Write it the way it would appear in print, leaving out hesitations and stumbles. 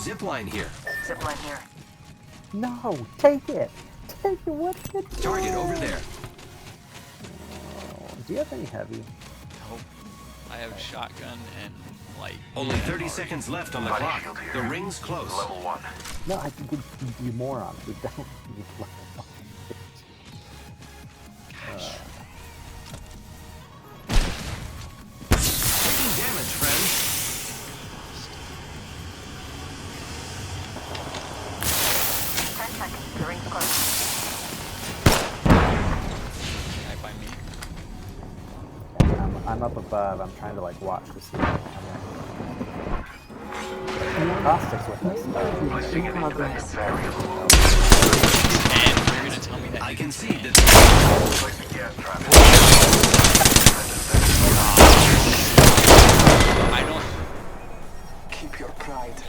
Zipline here. Zipline here. No, take it. Take it. What the Target over there. Oh, do you have any heavy? Nope. I have shotgun and light. Only 30 seconds left on the clock. The ring's close. Level 1. No, I think you moron. We don't need level 1. Taking damage, friends. 10 seconds. The ring's close. Right by me. I'm up above. I'm trying to like watch to see. Caustic's with us. Placing an independent variable. And you're gonna tell me that I can see that. Placing gas trap. I don't. Keep your pride.